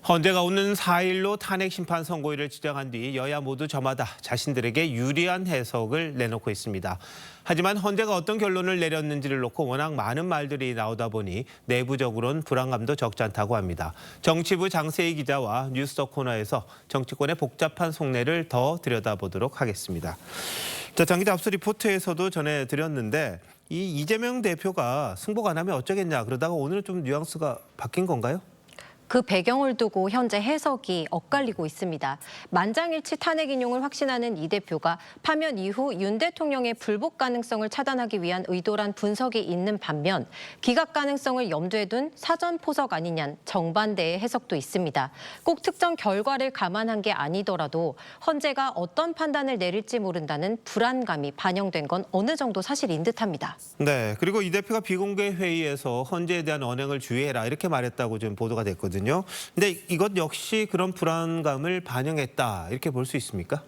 헌재가 오는 4일로 탄핵 심판 선고일을 지정한 뒤 여야 모두 저마다 자신들에게 유리한 해석을 내놓고 있습니다. 하지만 헌재가 어떤 결론을 내렸는지를 놓고 워낙 많은 말들이 나오다 보니 내부적으로는 불안감도 적지 않다고 합니다. 정치부 장세희 기자와 뉴스톱 코너에서 정치권의 복잡한 속내를 더 들여다보도록 하겠습니다. 자, 장 기자, 앞서 리포트에서도 전해드렸는데 이재명 대표가 승복 안 하면 어쩌겠냐 그러다가 오늘은 좀 뉘앙스가 바뀐 건가요? 그 배경을 두고 현재 해석이 엇갈리고 있습니다. 만장일치 탄핵 인용을 확신하는 이 대표가 파면 이후 윤 대통령의 불복 가능성을 차단하기 위한 의도란 분석이 있는 반면 기각 가능성을 염두에 둔 사전 포석 아니냐는 정반대의 해석도 있습니다. 꼭 특정 결과를 감안한 게 아니더라도 헌재가 어떤 판단을 내릴지 모른다는 불안감이 반영된 건 어느 정도 사실인 듯합니다. 네, 그리고 이 대표가 비공개 회의에서 헌재에 대한 언행을 주의해라 이렇게 말했다고 지금 보도가 됐거든요. 근데 이것 역시 그런 불안감을 반영했다 이렇게 볼 수 있습니까?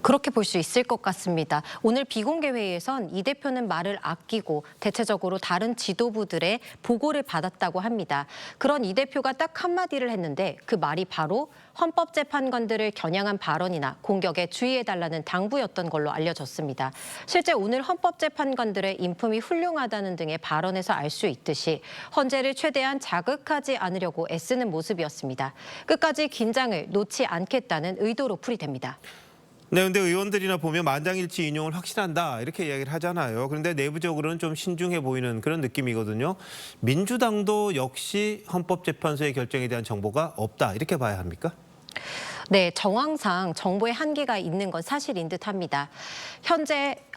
그렇게 볼 수 있을 것 같습니다. 오늘 비공개 회의에선 이 대표는 말을 아끼고 대체적으로 다른 지도부들의 보고를 받았다고 합니다. 그런 이 대표가 딱 한마디를 했는데 그 말이 바로 헌법재판관들을 겨냥한 발언이나 공격에 주의해달라는 당부였던 걸로 알려졌습니다. 실제 오늘 헌법재판관들의 인품이 훌륭하다는 등의 발언에서 알 수 있듯이 헌재를 최대한 자극하지 않으려고 애쓰는 모습이었습니다. 끝까지 긴장을 놓지 않겠다는 의도로 풀이됩니다. 네, 근데 의원들이나 보면 만장일치 인용을 확신한다 이렇게 이야기를 하잖아요. 그런데 내부적으로는 좀 신중해 보이는 그런 느낌이거든요. 민주당도 역시 헌법재판소의 결정에 대한 정보가 없다 이렇게 봐야 합니까? 네, 정황상 정보의 한계가 있는 건 사실인 듯합니다.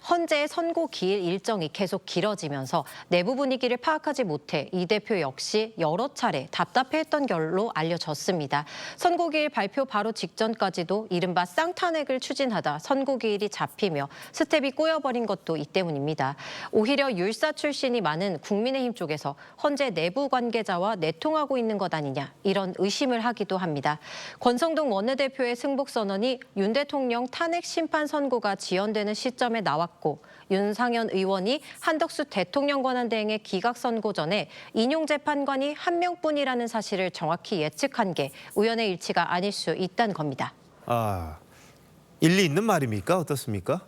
헌재 선고 기일 일정이 계속 길어지면서 내부 분위기를 파악하지 못해 이 대표 역시 여러 차례 답답해했던 걸로 알려졌습니다. 선고기일 발표 바로 직전까지도 이른바 쌍탄핵을 추진하다 선고기일이 잡히며 스텝이 꼬여버린 것도 이 때문입니다. 오히려 율사 출신이 많은 국민의힘 쪽에서 헌재 내부 관계자와 내통하고 있는 것 아니냐 이런 의심을 하기도 합니다. 권성동 원내대표의 승복 선언이 윤 대통령 탄핵 심판 선고가 지연되는 시점에 나왔고 윤상현 의원이 한덕수 대통령 권한대행의 기각 선고 전에 인용 재판관이 한 명뿐이라는 사실을 정확히 예측한 게 우연의 일치가 아닐 수 있다는 겁니다. 일리 있는 말입니까? 어떻습니까?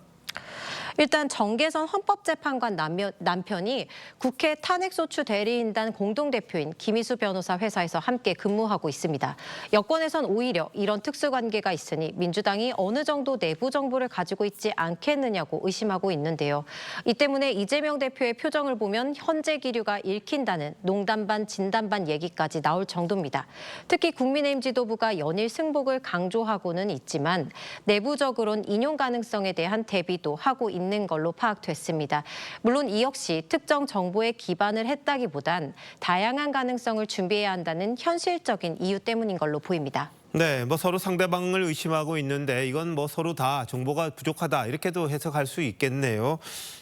일단 정계선 헌법재판관 남편이 국회 탄핵소추 대리인단 공동대표인 김희수 변호사 회사에서 함께 근무하고 있습니다. 여권에선 오히려 이런 특수관계가 있으니 민주당이 어느 정도 내부 정보를 가지고 있지 않겠느냐고 의심하고 있는데요. 이 때문에 이재명 대표의 표정을 보면 헌재 기류가 읽힌다는 농담 반 진담 반 얘기까지 나올 정도입니다. 특히 국민의힘 지도부가 연일 승복을 강조하고는 있지만 내부적으로는 인용 가능성에 대한 대비도 하고 있는 걸로 파악됐습니다. 물론 이 역시 특정 정보에 기반을 했다기보단 다양한 가능성을 준비해야 한다는 현실적인 이유 때문인 걸로 보입니다. 네, 서로 상대방을 의심하고 있는데 이건 서로 다 정보가 부족하다 이렇게도 해석할 수 있겠네요.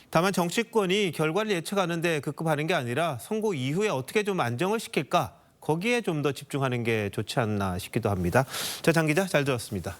다만 정치권이 결과를 예측하는데 급급하는 게 아니라 선고 이후에 어떻게 좀 안정을 시킬까 거기에 좀 더 집중하는 게 좋지 않나 싶기도 합니다. 자, 장 기자 잘 들었습니다.